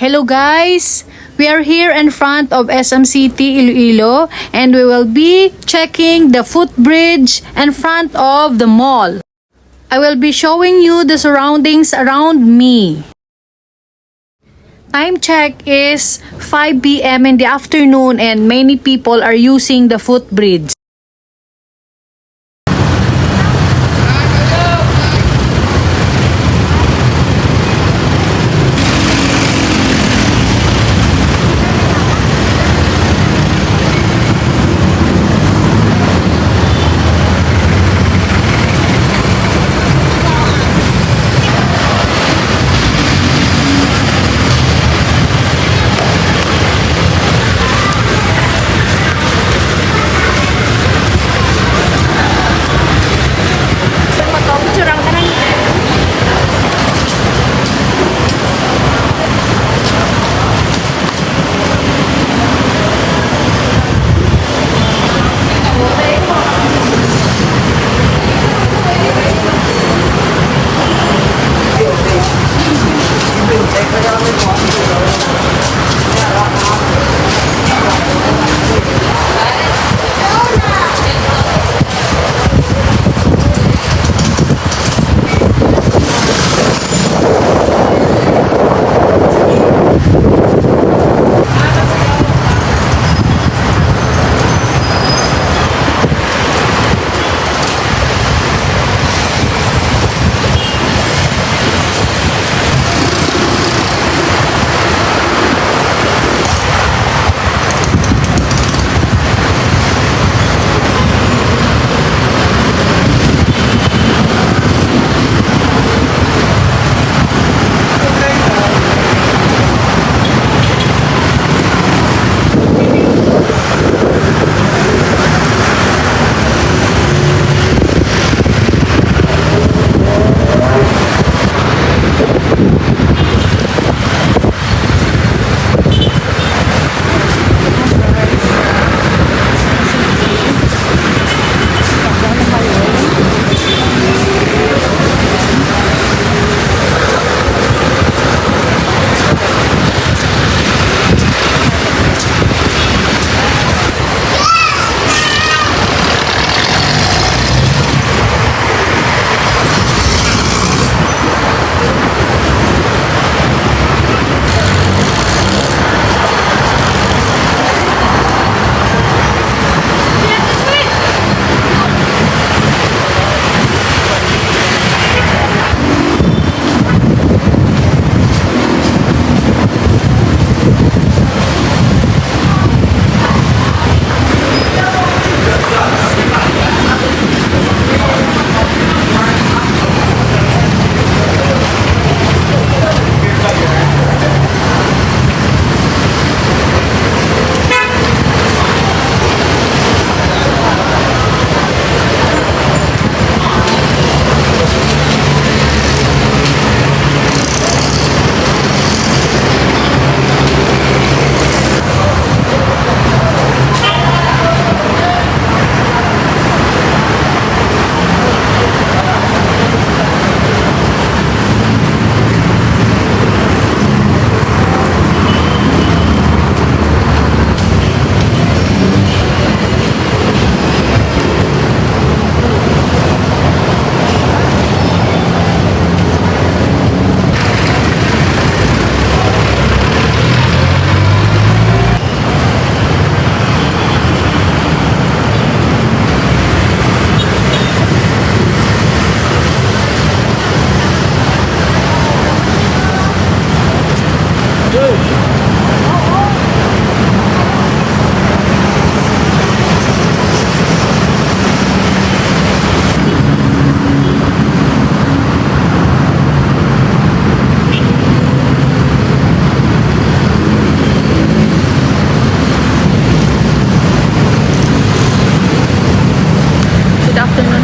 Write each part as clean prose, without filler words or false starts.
Hello guys! We are here in front of SM City, Iloilo, and we will be checking the footbridge in front of the mall. I will be showing you the surroundings around me. Time check is 5 p.m. in the afternoon and many people are using the footbridge.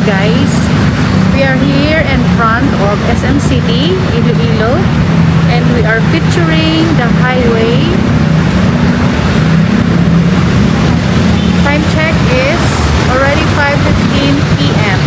Guys, we are here in front of SM City, Iloilo, and we are featuring the highway. Time check is already 5:15 p.m.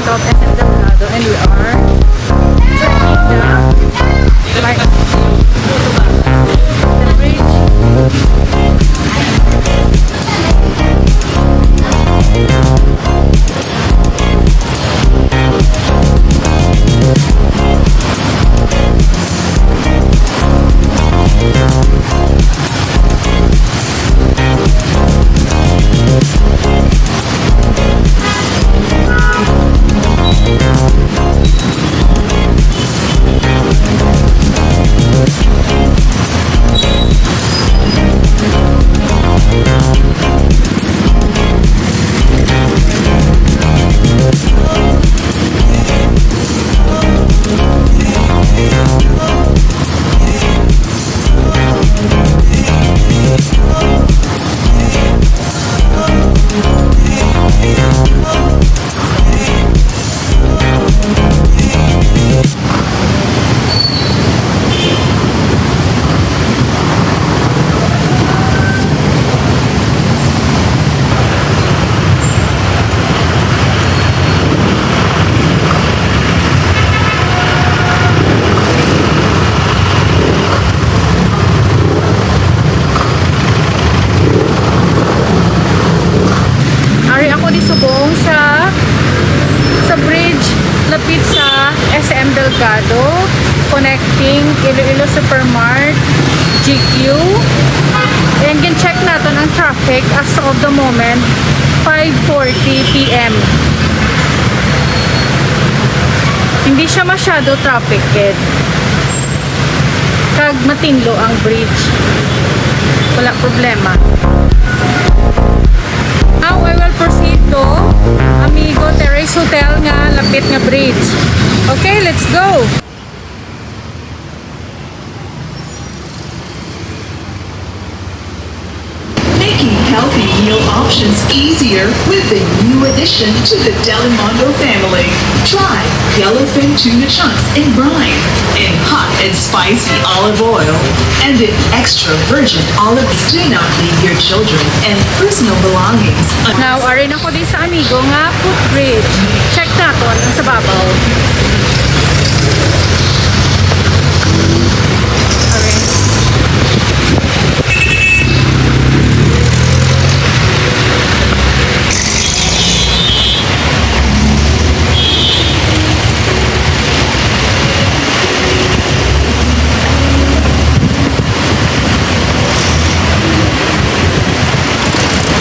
Of SM Delgado, and we are checking the bridge. Sa bridge lapit sa SM Delgado, connecting ILOILO Supermart, GQ. And check natin ang traffic as of the moment, 5:40 PM. Hindi siya masyado traffic yet. Kag matinlo ang bridge, wala problema. Now I will proceed to Amigo Terrace Hotel nga lapit nga bridge. Okay, let's go. Making healthy meal options easier with the new addition to the Delimondo family. Try yellowfin tuna chunks in brine, in hot and spicy olive oil, and in extra virgin olive. Do not leave your children and personal belongings. Now, arin ako din sa Amigo nga Footbridge. Check natin ang sa babaw.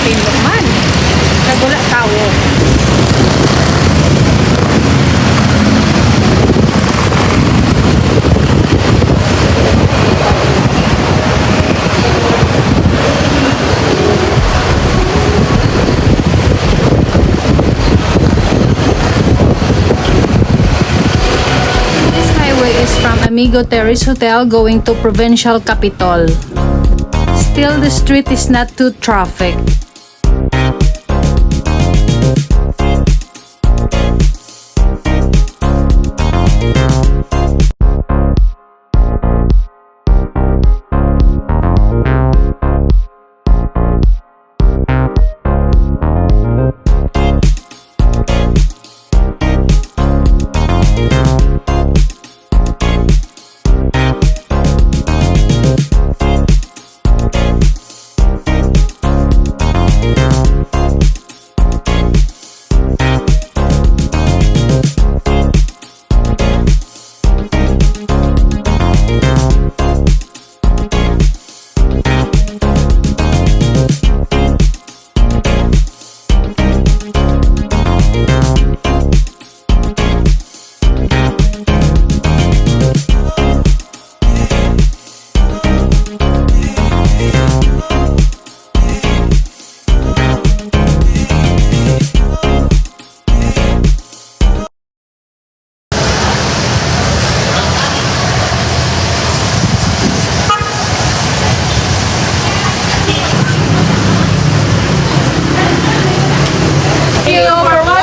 Tinlokman. Nagula tao. This highway is from Amigo Terrace Hotel going to Provincial Capital. Still, the street is not too traffic.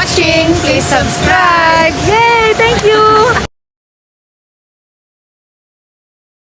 watching. Please subscribe. Yay! Thank you!